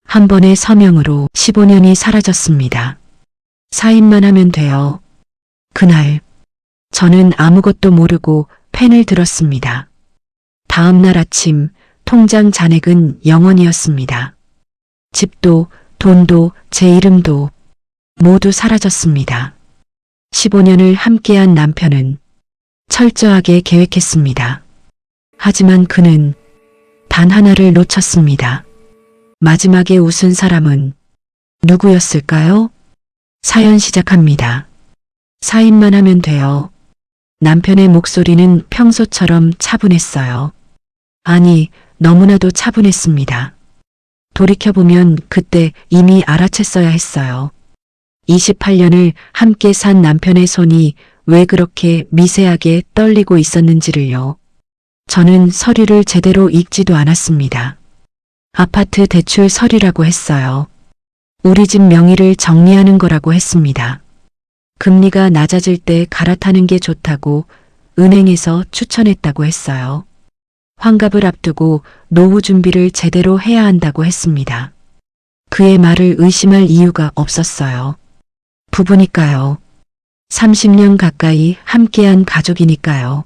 한 번의 서명으로 15년이 사라졌습니다. 사인만 하면 돼요. 그날 저는 아무것도 모르고 펜을 들었습니다. 다음 날 아침 통장 잔액은 0원이었습니다. 집도 돈도 제 이름도 모두 사라졌습니다. 15년을 함께한 남편은 철저하게 계획했습니다. 하지만 그는 단 하나를 놓쳤습니다. 마지막에 웃은 사람은 누구였을까요? 사연 시작합니다. 사인만 하면 돼요. 남편의 목소리는 평소처럼 차분했어요. 아니, 너무나도 차분했습니다. 돌이켜보면 그때 이미 알아챘어야 했어요. 28년을 함께 산 남편의 손이 왜 그렇게 미세하게 떨리고 있었는지를요. 저는 서류를 제대로 읽지도 않았습니다. 아파트 대출 서류라고 했어요. 우리 집 명의를 정리하는 거라고 했습니다. 금리가 낮아질 때 갈아타는 게 좋다고 은행에서 추천했다고 했어요. 환갑을 앞두고 노후 준비를 제대로 해야 한다고 했습니다. 그의 말을 의심할 이유가 없었어요. 부부니까요. 30년 가까이 함께한 가족이니까요.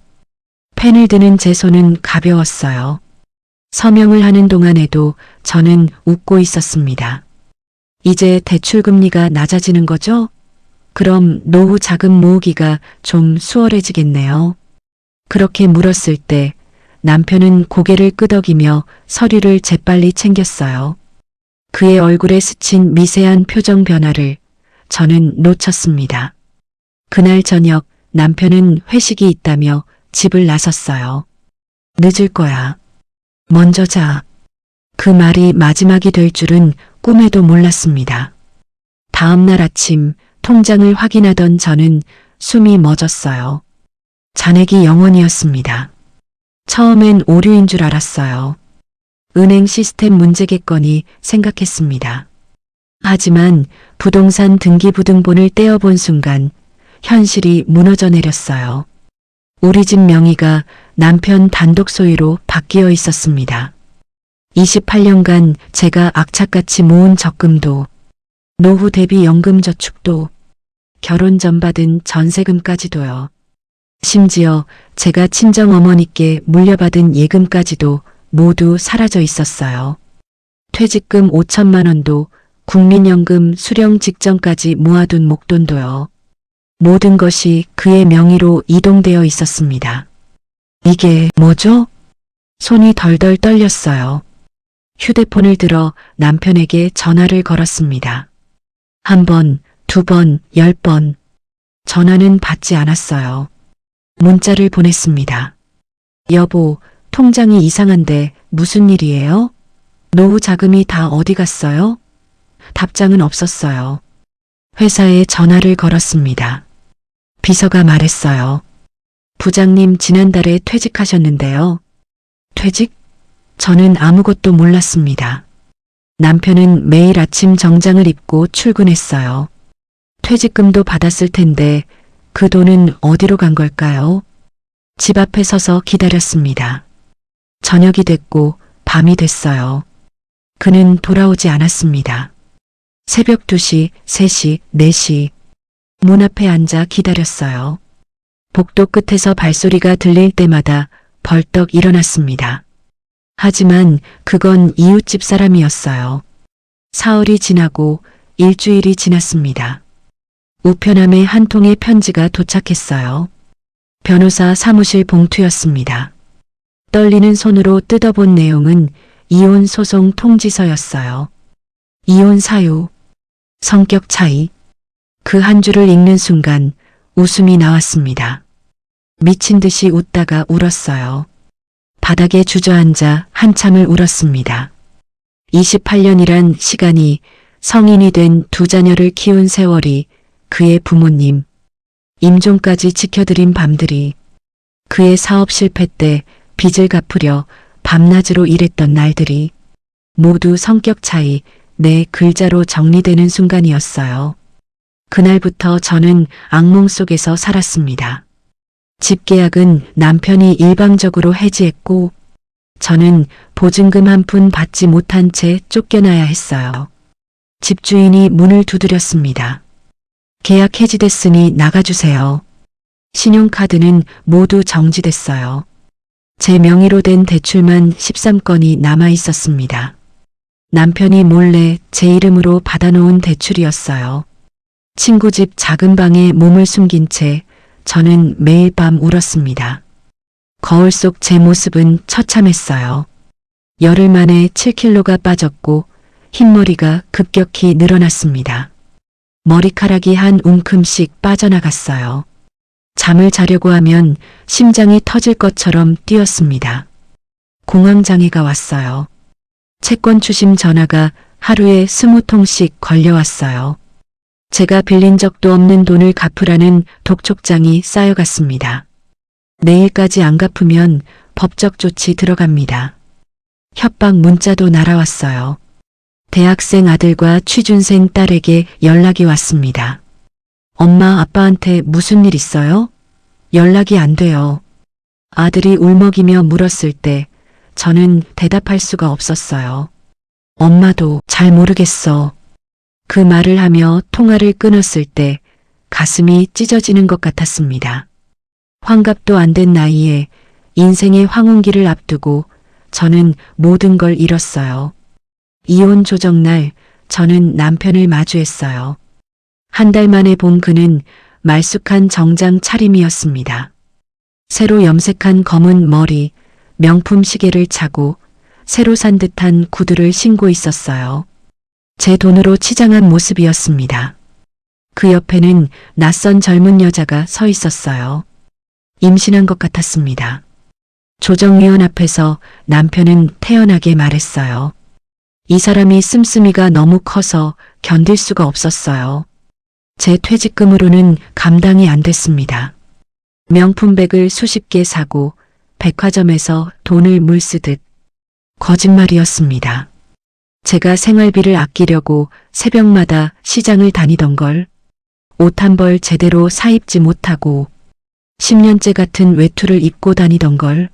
펜을 드는 제 손은 가벼웠어요. 서명을 하는 동안에도 저는 웃고 있었습니다. 이제 대출금리가 낮아지는 거죠? 그럼 노후 자금 모으기가 좀 수월해지겠네요. 그렇게 물었을 때 남편은 고개를 끄덕이며 서류를 재빨리 챙겼어요. 그의 얼굴에 스친 미세한 표정 변화를 저는 놓쳤습니다. 그날 저녁 남편은 회식이 있다며 집을 나섰어요. 늦을 거야. 먼저 자. 그 말이 마지막이 될 줄은 꿈에도 몰랐습니다. 다음 날 아침 통장을 확인하던 저는 숨이 멎었어요. 잔액이 0원이었습니다. 처음엔 오류인 줄 알았어요. 은행 시스템 문제겠거니 생각했습니다. 하지만 부동산 등기부등본을 떼어본 순간 현실이 무너져 내렸어요. 우리 집 명의가 남편 단독 소유로 바뀌어 있었습니다. 28년간 제가 악착같이 모은 적금도 노후 대비 연금 저축도 결혼 전 받은 전세금까지도요. 심지어 제가 친정어머니께 물려받은 예금까지도 모두 사라져 있었어요. 퇴직금 5천만 원도 국민연금 수령 직전까지 모아둔 목돈도요. 모든 것이 그의 명의로 이동되어 있었습니다. 이게 뭐죠? 손이 덜덜 떨렸어요. 휴대폰을 들어 남편에게 전화를 걸었습니다. 한 번, 두 번, 10번. 전화는 받지 않았어요. 문자를 보냈습니다. 여보, 통장이 이상한데 무슨 일이에요? 노후 자금이 다 어디 갔어요? 답장은 없었어요. 회사에 전화를 걸었습니다. 비서가 말했어요. 부장님 지난달에 퇴직하셨는데요. 퇴직? 저는 아무것도 몰랐습니다. 남편은 매일 아침 정장을 입고 출근했어요. 퇴직금도 받았을 텐데 그 돈은 어디로 간 걸까요? 집 앞에 서서 기다렸습니다. 저녁이 됐고 밤이 됐어요. 그는 돌아오지 않았습니다. 새벽 2시, 3시, 4시 문 앞에 앉아 기다렸어요. 복도 끝에서 발소리가 들릴 때마다 벌떡 일어났습니다. 하지만 그건 이웃집 사람이었어요. 사흘이 지나고 일주일이 지났습니다. 우편함에 한 통의 편지가 도착했어요. 변호사 사무실 봉투였습니다. 떨리는 손으로 뜯어본 내용은 이혼 소송 통지서였어요. 이혼 사유, 성격 차이. 그 한 줄을 읽는 순간 웃음이 나왔습니다. 미친 듯이 웃다가 울었어요. 바닥에 주저앉아 한참을 울었습니다. 28년이란 시간이 성인이 된 두 자녀를 키운 세월이 그의 부모님, 임종까지 지켜드린 밤들이 그의 사업 실패 때 빚을 갚으려 밤낮으로 일했던 날들이 모두 성격 차이 내 글자로 정리되는 순간이었어요. 그날부터 저는 악몽 속에서 살았습니다. 집 계약은 남편이 일방적으로 해지했고 저는 보증금 한 푼 받지 못한 채 쫓겨나야 했어요. 집주인이 문을 두드렸습니다. 계약 해지됐으니 나가주세요. 신용카드는 모두 정지됐어요. 제 명의로 된 대출만 13건이 남아 있었습니다. 남편이 몰래 제 이름으로 받아놓은 대출이었어요. 친구 집 작은 방에 몸을 숨긴 채 저는 매일 밤 울었습니다. 거울 속 제 모습은 처참했어요. 열흘 만에 7kg가 빠졌고 흰머리가 급격히 늘어났습니다. 머리카락이 한 움큼씩 빠져나갔어요. 잠을 자려고 하면 심장이 터질 것처럼 뛰었습니다. 공황장애가 왔어요. 채권 추심 전화가 하루에 20통씩 걸려왔어요. 제가 빌린 적도 없는 돈을 갚으라는 독촉장이 쌓여갔습니다. 내일까지 안 갚으면 법적 조치 들어갑니다. 협박 문자도 날아왔어요. 대학생 아들과 취준생 딸에게 연락이 왔습니다. 엄마, 아빠한테 무슨 일 있어요? 연락이 안 돼요. 아들이 울먹이며 물었을 때 저는 대답할 수가 없었어요. 엄마도 잘 모르겠어. 그 말을 하며 통화를 끊었을 때 가슴이 찢어지는 것 같았습니다. 환갑도 안 된 나이에 인생의 황혼기를 앞두고 저는 모든 걸 잃었어요. 이혼 조정날 저는 남편을 마주했어요. 한 달 만에 본 그는 말쑥한 정장 차림이었습니다. 새로 염색한 검은 머리, 명품 시계를 차고 새로 산 듯한 구두를 신고 있었어요. 제 돈으로 치장한 모습이었습니다. 그 옆에는 낯선 젊은 여자가 서 있었어요. 임신한 것 같았습니다. 조정위원 앞에서 남편은 태연하게 말했어요. 이 사람이 씀씀이가 너무 커서 견딜 수가 없었어요. 제 퇴직금으로는 감당이 안 됐습니다. 명품백을 수십 개 사고 백화점에서 돈을 물쓰듯 거짓말이었습니다. 제가 생활비를 아끼려고 새벽마다 시장을 다니던 걸, 옷 한 벌 제대로 사입지 못하고 10년째 같은 외투를 입고 다니던 걸,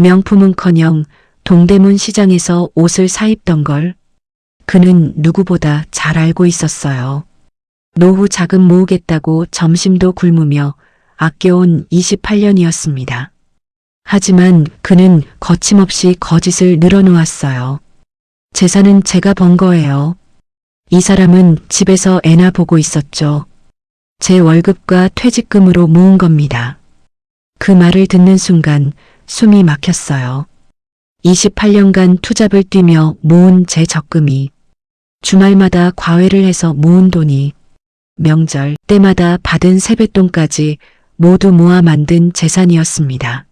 명품은커녕 동대문 시장에서 옷을 사입던 걸 그는 누구보다 잘 알고 있었어요. 노후 자금 모으겠다고 점심도 굶으며 아껴온 28년이었습니다. 하지만 그는 거침없이 거짓을 늘어놓았어요. 재산은 제가 번 거예요. 이 사람은 집에서 애나 보고 있었죠. 제 월급과 퇴직금으로 모은 겁니다. 그 말을 듣는 순간 숨이 막혔어요. 28년간 투잡을 뛰며 모은 제 적금이, 주말마다 과외를 해서 모은 돈이, 명절 때마다 받은 세뱃돈까지 모두 모아 만든 재산이었습니다.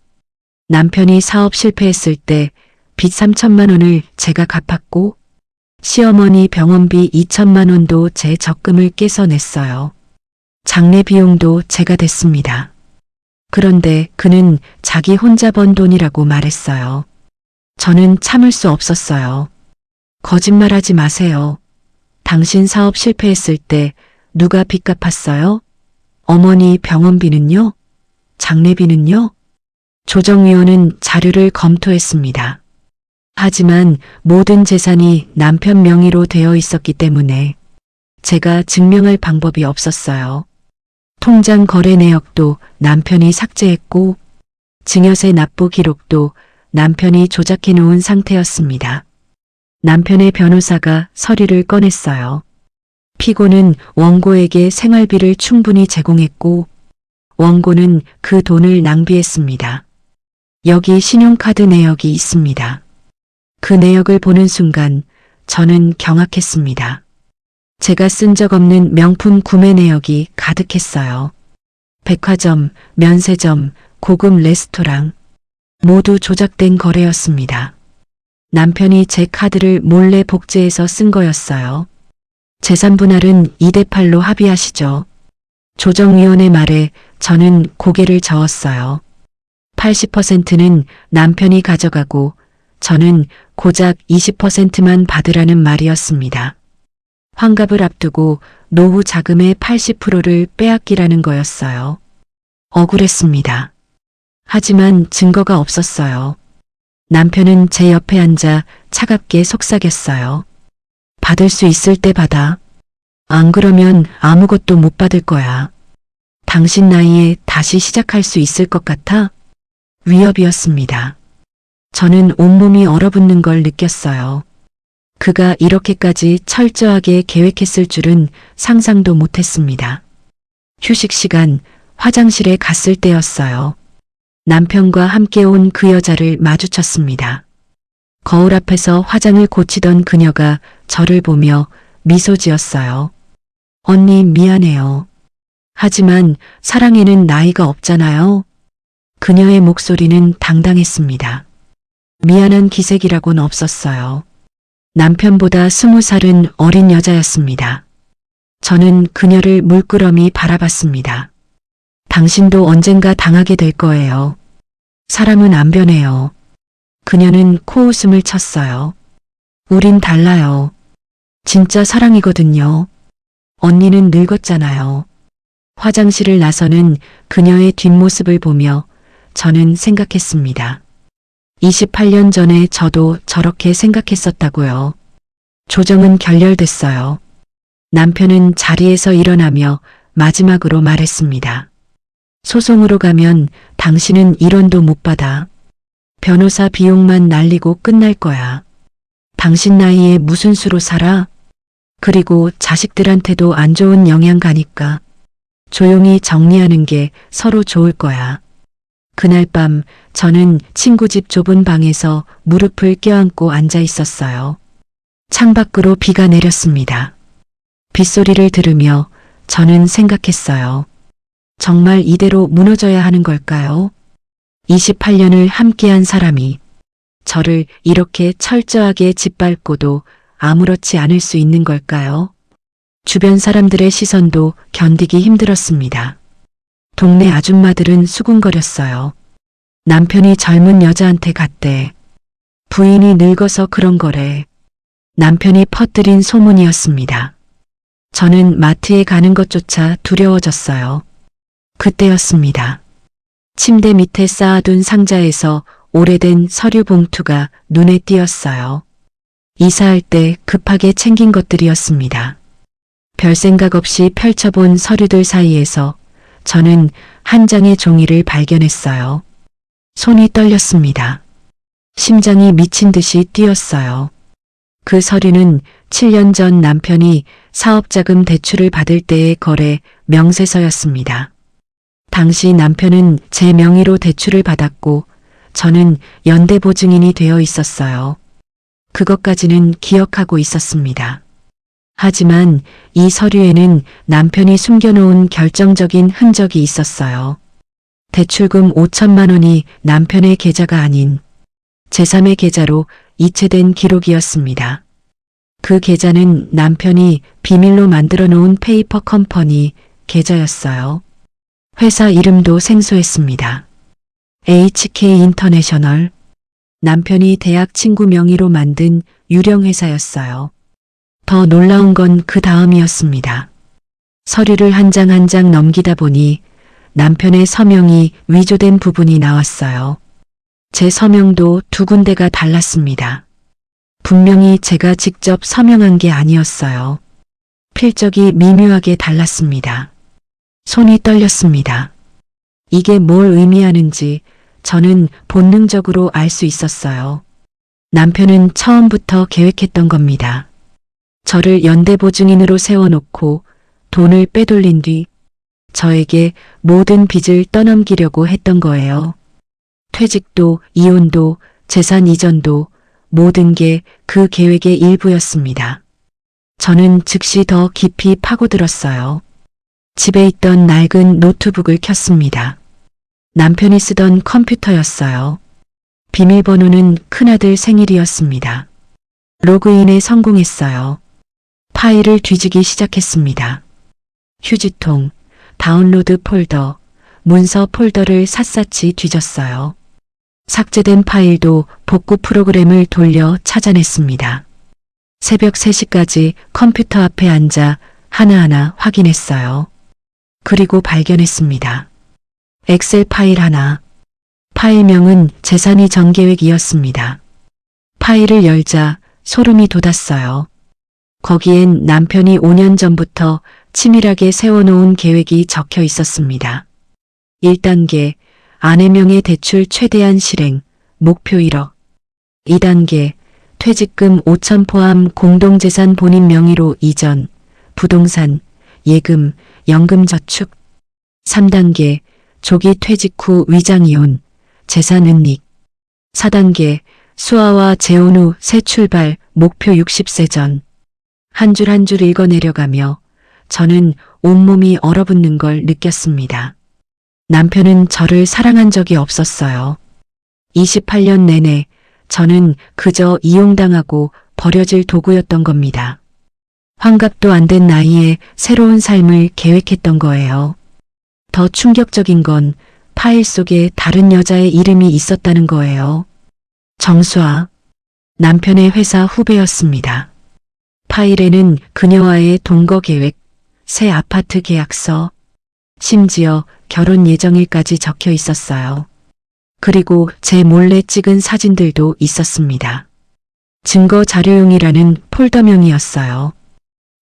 남편이 사업 실패했을 때 빚 3천만 원을 제가 갚았고 시어머니 병원비 2천만 원도 제 적금을 깨서 냈어요. 장례 비용도 제가 댔습니다. 그런데 그는 자기 혼자 번 돈이라고 말했어요. 저는 참을 수 없었어요. 거짓말하지 마세요. 당신 사업 실패했을 때 누가 빚 갚았어요? 어머니 병원비는요? 장례비는요? 조정위원은 자료를 검토했습니다. 하지만 모든 재산이 남편 명의로 되어 있었기 때문에 제가 증명할 방법이 없었어요. 통장 거래 내역도 남편이 삭제했고 증여세 납부 기록도 남편이 조작해 놓은 상태였습니다. 남편의 변호사가 서류를 꺼냈어요. 피고는 원고에게 생활비를 충분히 제공했고 원고는 그 돈을 낭비했습니다. 여기 신용카드 내역이 있습니다. 그 내역을 보는 순간 저는 경악했습니다. 제가 쓴 적 없는 명품 구매 내역이 가득했어요. 백화점, 면세점, 고급 레스토랑, 모두 조작된 거래였습니다. 남편이 제 카드를 몰래 복제해서 쓴 거였어요. 재산 분할은 2대8로 합의하시죠. 조정위원의 말에 저는 고개를 저었어요. 80%는 남편이 가져가고 저는 고작 20%만 받으라는 말이었습니다. 환갑을 앞두고 노후 자금의 80%를 빼앗기라는 거였어요. 억울했습니다. 하지만 증거가 없었어요. 남편은 제 옆에 앉아 차갑게 속삭였어요. 받을 수 있을 때 받아. 안 그러면 아무것도 못 받을 거야. 당신 나이에 다시 시작할 수 있을 것 같아? 위협이었습니다. 저는 온몸이 얼어붙는 걸 느꼈어요. 그가 이렇게까지 철저하게 계획했을 줄은 상상도 못했습니다. 휴식 시간, 화장실에 갔을 때였어요. 남편과 함께 온 그 여자를 마주쳤습니다. 거울 앞에서 화장을 고치던 그녀가 저를 보며 미소 지었어요. 언니 미안해요. 하지만 사랑에는 나이가 없잖아요. 그녀의 목소리는 당당했습니다. 미안한 기색이라곤 없었어요. 남편보다 20살은 어린 여자였습니다. 저는 그녀를 물끄러미 바라봤습니다. 당신도 언젠가 당하게 될 거예요. 사람은 안 변해요. 그녀는 코웃음을 쳤어요. 우린 달라요. 진짜 사랑이거든요. 언니는 늙었잖아요. 화장실을 나서는 그녀의 뒷모습을 보며 저는 생각했습니다. 28년 전에 저도 저렇게 생각했었다고요. 조정은 결렬됐어요. 남편은 자리에서 일어나며 마지막으로 말했습니다. 소송으로 가면 당신은 1원도 못 받아. 변호사 비용만 날리고 끝날 거야. 당신 나이에 무슨 수로 살아? 그리고 자식들한테도 안 좋은 영향 가니까 조용히 정리하는 게 서로 좋을 거야. 그날 밤 저는 친구 집 좁은 방에서 무릎을 껴안고 앉아 있었어요. 창밖으로 비가 내렸습니다. 빗소리를 들으며 저는 생각했어요. 정말 이대로 무너져야 하는 걸까요? 28년을 함께한 사람이 저를 이렇게 철저하게 짓밟고도 아무렇지 않을 수 있는 걸까요? 주변 사람들의 시선도 견디기 힘들었습니다. 동네 아줌마들은 수군거렸어요. 남편이 젊은 여자한테 갔대. 부인이 늙어서 그런 거래. 남편이 퍼뜨린 소문이었습니다. 저는 마트에 가는 것조차 두려워졌어요. 그때였습니다. 침대 밑에 쌓아둔 상자에서 오래된 서류 봉투가 눈에 띄었어요. 이사할 때 급하게 챙긴 것들이었습니다. 별 생각 없이 펼쳐본 서류들 사이에서 저는 한 장의 종이를 발견했어요. 손이 떨렸습니다. 심장이 미친 듯이 뛰었어요. 그 서류는 7년 전 남편이 사업자금 대출을 받을 때의 거래 명세서였습니다. 당시 남편은 제 명의로 대출을 받았고 저는 연대보증인이 되어 있었어요. 그것까지는 기억하고 있었습니다. 하지만 이 서류에는 남편이 숨겨놓은 결정적인 흔적이 있었어요. 대출금 5천만 원이 남편의 계좌가 아닌 제3의 계좌로 이체된 기록이었습니다. 그 계좌는 남편이 비밀로 만들어 놓은 페이퍼 컴퍼니 계좌였어요. 회사 이름도 생소했습니다. HK 인터내셔널. 남편이 대학 친구 명의로 만든 유령 회사였어요. 더 놀라운 건 그 다음이었습니다. 서류를 한 장 한 장 넘기다 보니 남편의 서명이 위조된 부분이 나왔어요. 제 서명도 두 군데가 달랐습니다. 분명히 제가 직접 서명한 게 아니었어요. 필적이 미묘하게 달랐습니다. 손이 떨렸습니다. 이게 뭘 의미하는지 저는 본능적으로 알 수 있었어요. 남편은 처음부터 계획했던 겁니다. 저를 연대보증인으로 세워놓고 돈을 빼돌린 뒤 저에게 모든 빚을 떠넘기려고 했던 거예요. 퇴직도, 이혼도, 재산 이전도 모든 게 그 계획의 일부였습니다. 저는 즉시 더 깊이 파고들었어요. 집에 있던 낡은 노트북을 켰습니다. 남편이 쓰던 컴퓨터였어요. 비밀번호는 큰아들 생일이었습니다. 로그인에 성공했어요. 파일을 뒤지기 시작했습니다. 휴지통, 다운로드 폴더, 문서 폴더를 샅샅이 뒤졌어요. 삭제된 파일도 복구 프로그램을 돌려 찾아냈습니다. 새벽 3시까지 컴퓨터 앞에 앉아 하나하나 확인했어요. 그리고 발견했습니다. 엑셀 파일 하나, 파일명은 재산이 전계획이었습니다. 파일을 열자 소름이 돋았어요. 거기엔 남편이 5년 전부터 치밀하게 세워놓은 계획이 적혀 있었습니다. 1단계, 아내 명의 대출 최대한 실행, 목표 1억. 2단계, 퇴직금 5천 포함 공동재산 본인 명의로 이전, 부동산, 예금, 연금저축. 3단계, 조기 퇴직 후 위장이혼, 재산 은닉. 4단계, 수아와 재혼 후 새 출발, 목표 60세 전. 한 줄 한 줄 읽어내려가며 저는 온몸이 얼어붙는 걸 느꼈습니다. 남편은 저를 사랑한 적이 없었어요. 28년 내내 저는 그저 이용당하고 버려질 도구였던 겁니다. 환갑도 안 된 나이에 새로운 삶을 계획했던 거예요. 더 충격적인 건 파일 속에 다른 여자의 이름이 있었다는 거예요. 정수아, 남편의 회사 후배였습니다. 파일에는 그녀와의 동거 계획, 새 아파트 계약서, 심지어 결혼 예정일까지 적혀 있었어요. 그리고 제 몰래 찍은 사진들도 있었습니다. 증거 자료용이라는 폴더명이었어요.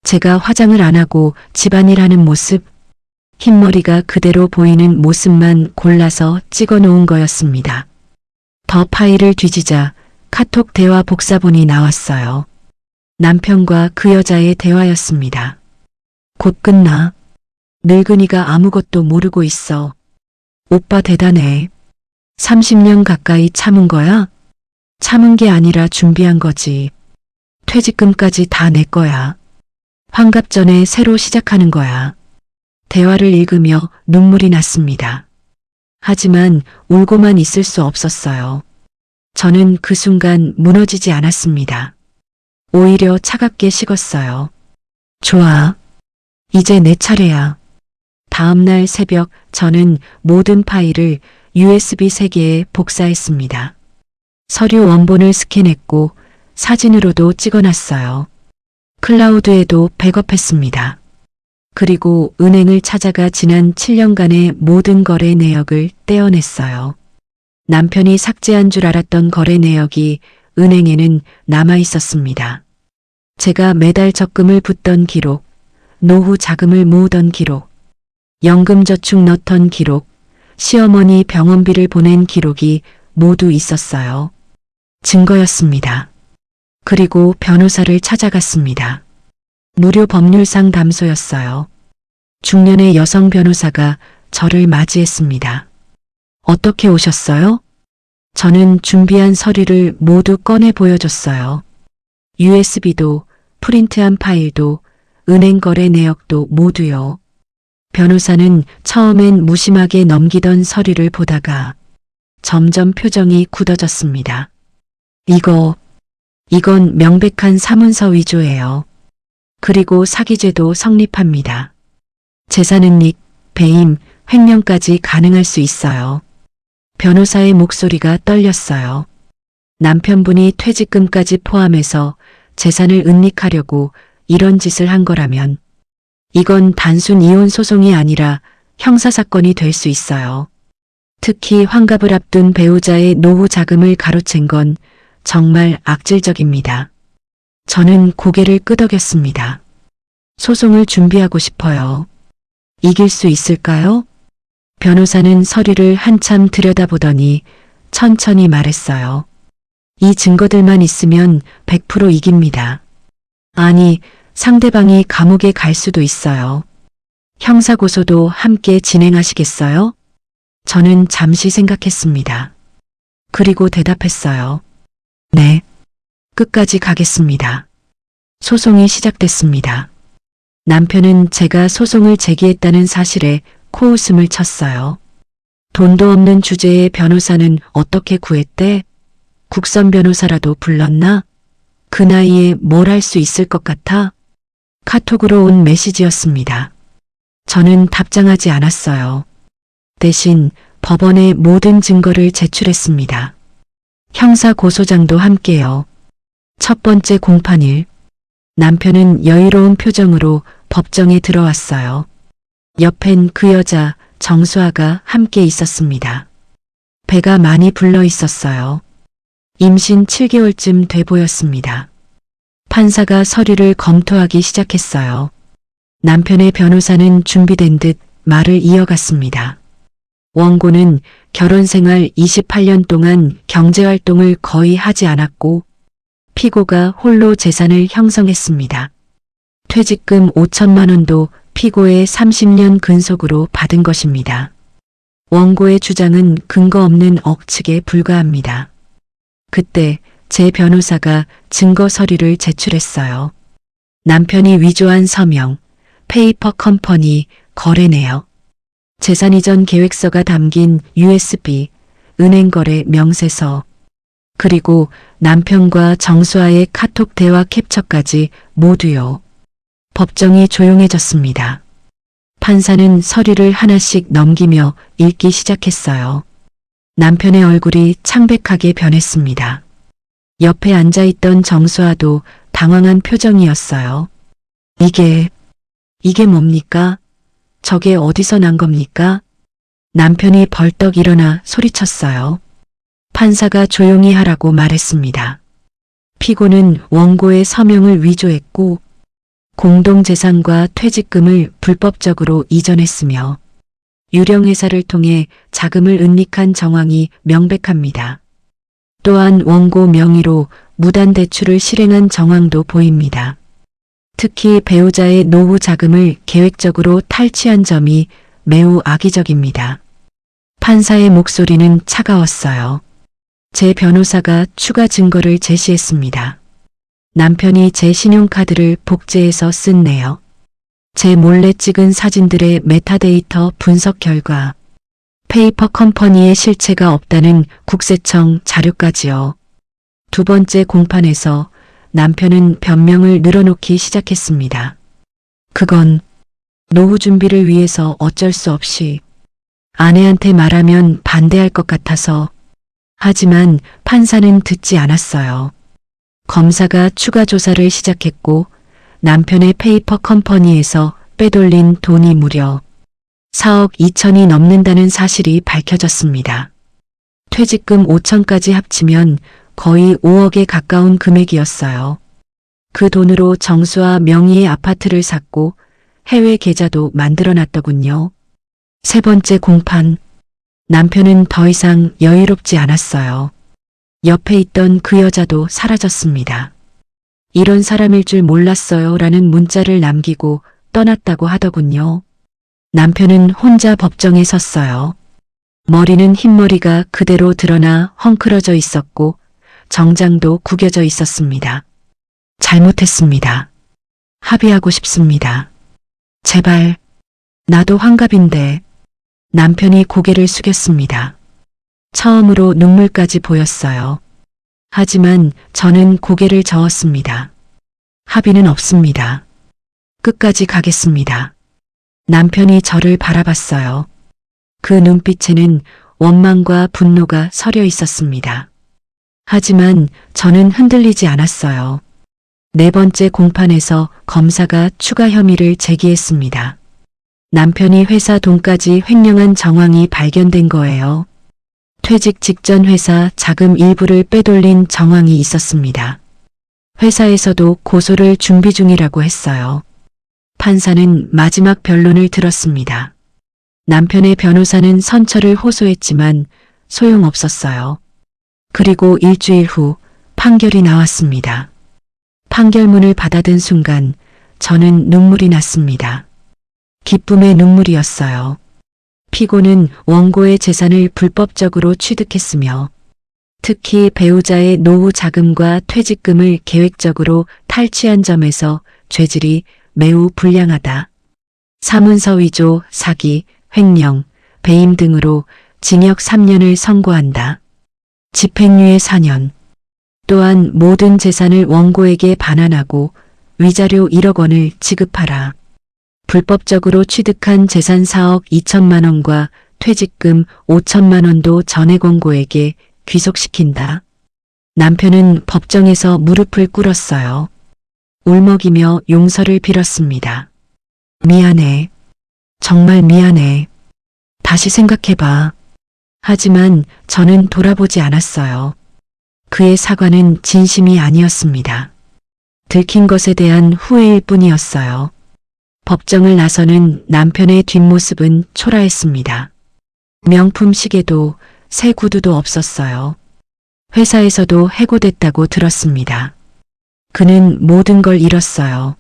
제가 화장을 안 하고 집안일 하는 모습, 흰머리가 그대로 보이는 모습만 골라서 찍어 놓은 거였습니다. 더 파일을 뒤지자 카톡 대화 복사본이 나왔어요. 남편과 그 여자의 대화였습니다. 곧 끝나. 늙은이가 아무것도 모르고 있어. 오빠 대단해. 30년 가까이 참은 거야? 참은 게 아니라 준비한 거지. 퇴직금까지 다 내 거야. 환갑 전에 새로 시작하는 거야. 대화를 읽으며 눈물이 났습니다. 하지만 울고만 있을 수 없었어요. 저는 그 순간 무너지지 않았습니다. 오히려 차갑게 식었어요. 좋아. 이제 내 차례야. 다음날 새벽 저는 모든 파일을 USB 3개에 복사했습니다. 서류 원본을 스캔했고 사진으로도 찍어놨어요. 클라우드에도 백업했습니다. 그리고 은행을 찾아가 지난 7년간의 모든 거래 내역을 떼어냈어요. 남편이 삭제한 줄 알았던 거래 내역이 은행에는 남아 있었습니다. 제가 매달 적금을 붓던 기록, 노후 자금을 모으던 기록, 연금저축 넣던 기록, 시어머니 병원비를 보낸 기록이 모두 있었어요. 증거였습니다. 그리고 변호사를 찾아갔습니다. 무료 법률 상담소였어요. 중년의 여성 변호사가 저를 맞이했습니다. 어떻게 오셨어요? 저는 준비한 서류를 모두 꺼내 보여줬어요. USB도, 프린트한 파일도, 은행 거래 내역도 모두요. 변호사는 처음엔 무심하게 넘기던 서류를 보다가 점점 표정이 굳어졌습니다. 이건 명백한 사문서 위조예요. 그리고 사기죄도 성립합니다. 재산은닉, 배임, 횡령까지 가능할 수 있어요. 변호사의 목소리가 떨렸어요. 남편분이 퇴직금까지 포함해서 재산을 은닉하려고 이런 짓을 한 거라면 이건 단순 이혼 소송이 아니라 형사사건이 될 수 있어요. 특히 환갑을 앞둔 배우자의 노후 자금을 가로챈 건 정말 악질적입니다. 저는 고개를 끄덕였습니다. 소송을 준비하고 싶어요. 이길 수 있을까요? 변호사는 서류를 한참 들여다보더니 천천히 말했어요. 이 증거들만 있으면 100% 이깁니다. 아니, 상대방이 감옥에 갈 수도 있어요. 형사고소도 함께 진행하시겠어요? 저는 잠시 생각했습니다. 그리고 대답했어요. 네, 끝까지 가겠습니다. 소송이 시작됐습니다. 남편은 제가 소송을 제기했다는 사실에 코웃음을 쳤어요. 돈도 없는 주제에 변호사는 어떻게 구했대? 국선 변호사라도 불렀나? 그 나이에 뭘 할 수 있을 것 같아? 카톡으로 온 메시지였습니다. 저는 답장하지 않았어요. 대신 법원에 모든 증거를 제출했습니다. 형사고소장도 함께요. 첫 번째 공판일. 남편은 여유로운 표정으로 법정에 들어왔어요. 옆엔 그 여자 정수아가 함께 있었습니다. 배가 많이 불러 있었어요. 임신 7개월쯤 돼 보였습니다. 판사가 서류를 검토하기 시작했어요. 남편의 변호사는 준비된 듯 말을 이어갔습니다. 원고는 결혼 생활 28년 동안 경제활동을 거의 하지 않았고 피고가 홀로 재산을 형성했습니다. 퇴직금 5천만 원도 피고의 30년 근속으로 받은 것입니다. 원고의 주장은 근거 없는 억측에 불과합니다. 그때 제 변호사가 증거 서류를 제출했어요. 남편이 위조한 서명, 페이퍼 컴퍼니, 거래 내역, 재산 이전 계획서가 담긴 USB, 은행거래 명세서, 그리고 남편과 정수아의 카톡 대화 캡처까지 모두요. 법정이 조용해졌습니다. 판사는 서류를 하나씩 넘기며 읽기 시작했어요. 남편의 얼굴이 창백하게 변했습니다. 옆에 앉아있던 정수아도 당황한 표정이었어요. 이게 뭡니까? 저게 어디서 난 겁니까? 남편이 벌떡 일어나 소리쳤어요. 판사가 조용히 하라고 말했습니다. 피고는 원고의 서명을 위조했고 공동재산과 퇴직금을 불법적으로 이전했으며 유령회사를 통해 자금을 은닉한 정황이 명백합니다. 또한 원고 명의로 무단대출을 실행한 정황도 보입니다. 특히 배우자의 노후 자금을 계획적으로 탈취한 점이 매우 악의적입니다. 판사의 목소리는 차가웠어요. 제 변호사가 추가 증거를 제시했습니다. 남편이 제 신용카드를 복제해서 쓴 내역, 제 몰래 찍은 사진들의 메타데이터 분석 결과, 페이퍼 컴퍼니의 실체가 없다는 국세청 자료까지요. 두 번째 공판에서 남편은 변명을 늘어놓기 시작했습니다. 그건 노후 준비를 위해서 어쩔 수 없이 아내한테 말하면 반대할 것 같아서. 하지만 판사는 듣지 않았어요. 검사가 추가 조사를 시작했고 남편의 페이퍼 컴퍼니에서 빼돌린 돈이 무려 4억 2천이 넘는다는 사실이 밝혀졌습니다. 퇴직금 5천까지 합치면 거의 5억에 가까운 금액이었어요. 그 돈으로 정수아 명의의 아파트를 샀고 해외 계좌도 만들어놨더군요. 세 번째 공판. 남편은 더 이상 여유롭지 않았어요. 옆에 있던 그 여자도 사라졌습니다. 이런 사람일 줄 몰랐어요 라는 문자를 남기고 떠났다고 하더군요. 남편은 혼자 법정에 섰어요. 머리는 흰머리가 그대로 드러나 헝클어져 있었고 정장도 구겨져 있었습니다. 잘못했습니다. 합의하고 싶습니다. 제발, 나도 환갑인데. 남편이 고개를 숙였습니다. 처음으로 눈물까지 보였어요. 하지만 저는 고개를 저었습니다. 합의는 없습니다. 끝까지 가겠습니다. 남편이 저를 바라봤어요. 그 눈빛에는 원망과 분노가 서려 있었습니다. 하지만 저는 흔들리지 않았어요. 네 번째 공판에서 검사가 추가 혐의를 제기했습니다. 남편이 회사 돈까지 횡령한 정황이 발견된 거예요. 퇴직 직전 회사 자금 일부를 빼돌린 정황이 있었습니다. 회사에서도 고소를 준비 중이라고 했어요. 판사는 마지막 변론을 들었습니다. 남편의 변호사는 선처를 호소했지만 소용없었어요. 그리고 일주일 후 판결이 나왔습니다. 판결문을 받아든 순간 저는 눈물이 났습니다. 기쁨의 눈물이었어요. 피고는 원고의 재산을 불법적으로 취득했으며 특히 배우자의 노후 자금과 퇴직금을 계획적으로 탈취한 점에서 죄질이 매우 불량하다. 사문서 위조, 사기, 횡령, 배임 등으로 징역 3년을 선고한다. 집행유예 4년. 또한 모든 재산을 원고에게 반환하고 위자료 1억 원을 지급하라. 불법적으로 취득한 재산 4억 2천만 원과 퇴직금 5천만 원도 전액 원고에게 귀속시킨다. 남편은 법정에서 무릎을 꿇었어요. 울먹이며 용서를 빌었습니다. 미안해. 정말 미안해. 다시 생각해봐. 하지만 저는 돌아보지 않았어요. 그의 사과는 진심이 아니었습니다. 들킨 것에 대한 후회일 뿐이었어요. 법정을 나서는 남편의 뒷모습은 초라했습니다. 명품 시계도 새 구두도 없었어요. 회사에서도 해고됐다고 들었습니다. 그는 모든 걸 잃었어요.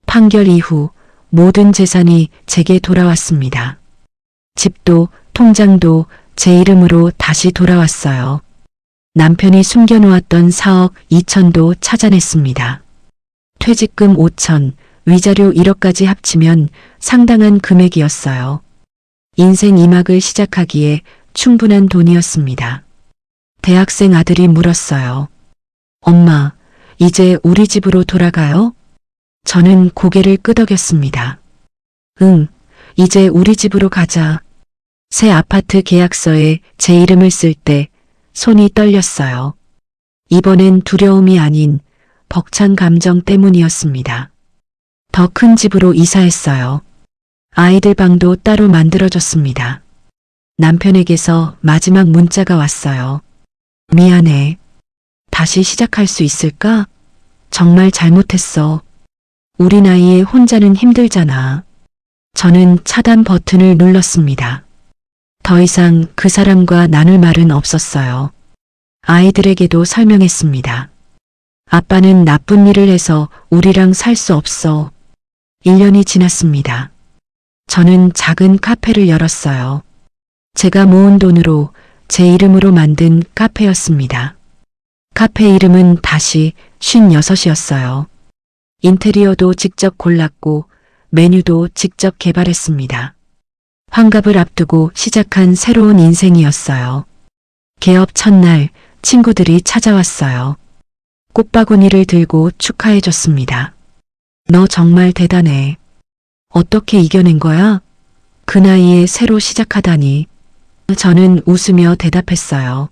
판결 이후 모든 재산이 제게 돌아왔습니다. 집도 통장도 제 이름으로 다시 돌아왔어요. 남편이 숨겨놓았던 4억 2천도 찾아냈습니다. 퇴직금 5천, 위자료 1억까지 합치면 상당한 금액이었어요. 인생 2막을 시작하기에 충분한 돈이었습니다. 대학생 아들이 물었어요. 엄마, 이제 우리 집으로 돌아가요? 저는 고개를 끄덕였습니다. 응, 이제 우리 집으로 가자. 새 아파트 계약서에 제 이름을 쓸 때 손이 떨렸어요. 이번엔 두려움이 아닌 벅찬 감정 때문이었습니다. 더 큰 집으로 이사했어요. 아이들 방도 따로 만들어줬습니다. 남편에게서 마지막 문자가 왔어요. 미안해. 다시 시작할 수 있을까? 정말 잘못했어. 우리 나이에 혼자는 힘들잖아. 저는 차단 버튼을 눌렀습니다. 더 이상 그 사람과 나눌 말은 없었어요. 아이들에게도 설명했습니다. 아빠는 나쁜 일을 해서 우리랑 살 수 없어. 1년이 지났습니다. 저는 작은 카페를 열었어요. 제가 모은 돈으로 제 이름으로 만든 카페였습니다. 카페 이름은 다시 56이었어요. 인테리어도 직접 골랐고 메뉴도 직접 개발했습니다. 환갑을 앞두고 시작한 새로운 인생이었어요. 개업 첫날 친구들이 찾아왔어요. 꽃바구니를 들고 축하해줬습니다. 너 정말 대단해. 어떻게 이겨낸 거야? 그 나이에 새로 시작하다니. 저는 웃으며 대답했어요.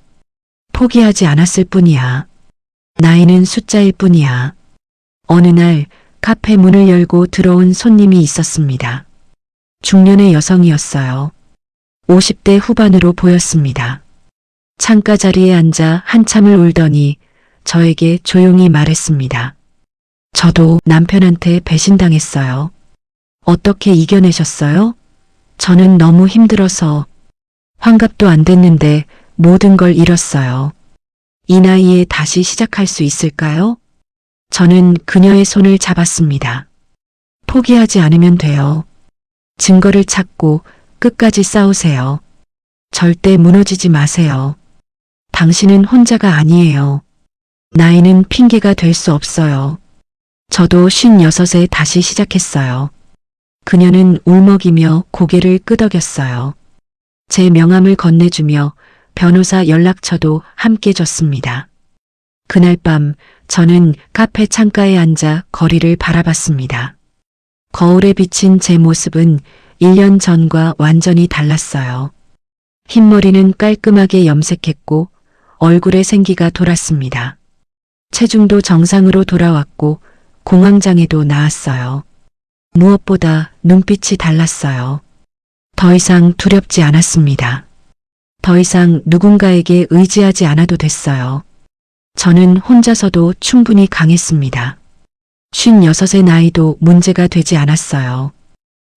포기하지 않았을 뿐이야. 나이는 숫자일 뿐이야. 어느 날 카페 문을 열고 들어온 손님이 있었습니다. 중년의 여성이었어요. 50대 후반으로 보였습니다. 창가 자리에 앉아 한참을 울더니 저에게 조용히 말했습니다. 저도 남편한테 배신당했어요. 어떻게 이겨내셨어요? 저는 너무 힘들어서 환갑도 안 됐는데 모든 걸 잃었어요. 이 나이에 다시 시작할 수 있을까요? 저는 그녀의 손을 잡았습니다. 포기하지 않으면 돼요. 증거를 찾고 끝까지 싸우세요. 절대 무너지지 마세요. 당신은 혼자가 아니에요. 나이는 핑계가 될 수 없어요. 저도 56에 다시 시작했어요. 그녀는 울먹이며 고개를 끄덕였어요. 제 명함을 건네주며 변호사 연락처도 함께 줬습니다. 그날 밤 저는 카페 창가에 앉아 거리를 바라봤습니다. 거울에 비친 제 모습은 1년 전과 완전히 달랐어요. 흰머리는 깔끔하게 염색했고 얼굴에 생기가 돌았습니다. 체중도 정상으로 돌아왔고 공황장애도 나았어요. 무엇보다 눈빛이 달랐어요. 더 이상 두렵지 않았습니다. 더 이상 누군가에게 의지하지 않아도 됐어요. 저는 혼자서도 충분히 강했습니다. 56의 나이도 문제가 되지 않았어요.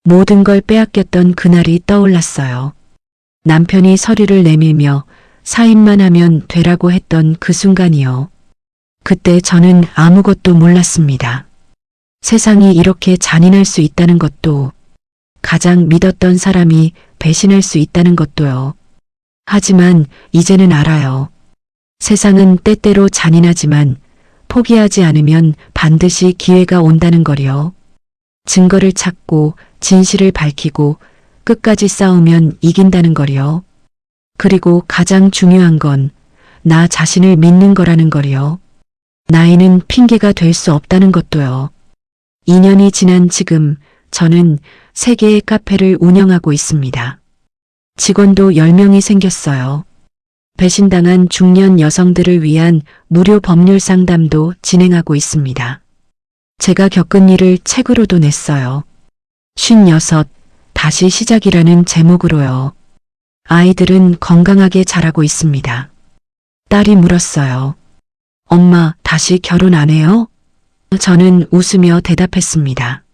모든 걸 빼앗겼던 그날이 떠올랐어요. 남편이 서류를 내밀며 사인만 하면 되라고 했던 그 순간이요. 그때 저는 아무것도 몰랐습니다. 세상이 이렇게 잔인할 수 있다는 것도, 가장 믿었던 사람이 배신할 수 있다는 것도요. 하지만 이제는 알아요. 세상은 때때로 잔인하지만 포기하지 않으면 반드시 기회가 온다는 거요. 증거를 찾고 진실을 밝히고 끝까지 싸우면 이긴다는 거요. 그리고 가장 중요한 건 나 자신을 믿는 거라는 거요. 나이는 핑계가 될 수 없다는 것도요. 2년이 지난 지금 저는 3개의 카페를 운영하고 있습니다. 직원도 10명이 생겼어요. 배신당한 중년 여성들을 위한 무료 법률 상담도 진행하고 있습니다. 제가 겪은 일을 책으로도 냈어요. 56, 다시 시작이라는 제목으로요. 아이들은 건강하게 자라고 있습니다. 딸이 물었어요. 엄마, 다시 결혼 안 해요? 저는 웃으며 대답했습니다.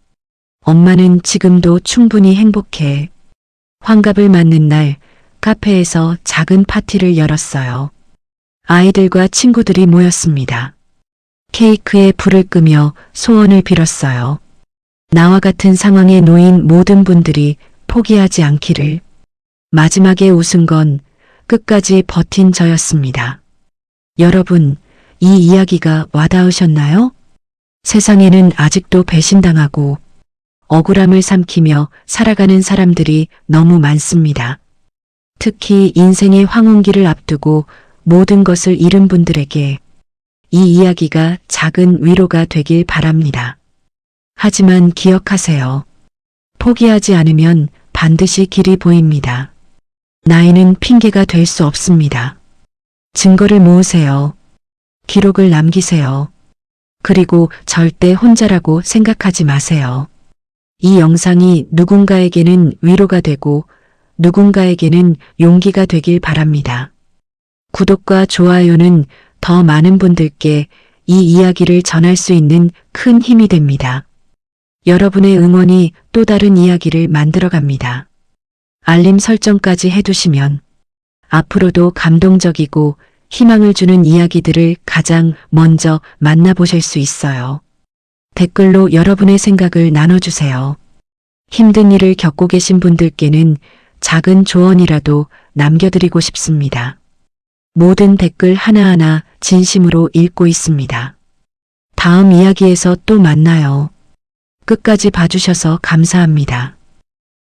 엄마는 지금도 충분히 행복해. 환갑을 맞는 날 카페에서 작은 파티를 열었어요. 아이들과 친구들이 모였습니다. 케이크에 불을 끄며 소원을 빌었어요. 나와 같은 상황에 놓인 모든 분들이 포기하지 않기를. 마지막에 웃은 건 끝까지 버틴 저였습니다. 여러분, 이 이야기가 와닿으셨나요? 세상에는 아직도 배신당하고 억울함을 삼키며 살아가는 사람들이 너무 많습니다. 특히 인생의 황혼기를 앞두고 모든 것을 잃은 분들에게 이 이야기가 작은 위로가 되길 바랍니다. 하지만 기억하세요. 포기하지 않으면 반드시 길이 보입니다. 나이는 핑계가 될 수 없습니다. 증거를 모으세요. 기록을 남기세요. 그리고 절대 혼자라고 생각하지 마세요. 이 영상이 누군가에게는 위로가 되고 누군가에게는 용기가 되길 바랍니다. 구독과 좋아요는 더 많은 분들께 이 이야기를 전할 수 있는 큰 힘이 됩니다. 여러분의 응원이 또 다른 이야기를 만들어갑니다. 알림 설정까지 해두시면 앞으로도 감동적이고 희망을 주는 이야기들을 가장 먼저 만나보실 수 있어요. 댓글로 여러분의 생각을 나눠주세요. 힘든 일을 겪고 계신 분들께는 작은 조언이라도 남겨드리고 싶습니다. 모든 댓글 하나하나 진심으로 읽고 있습니다. 다음 이야기에서 또 만나요. 끝까지 봐주셔서 감사합니다.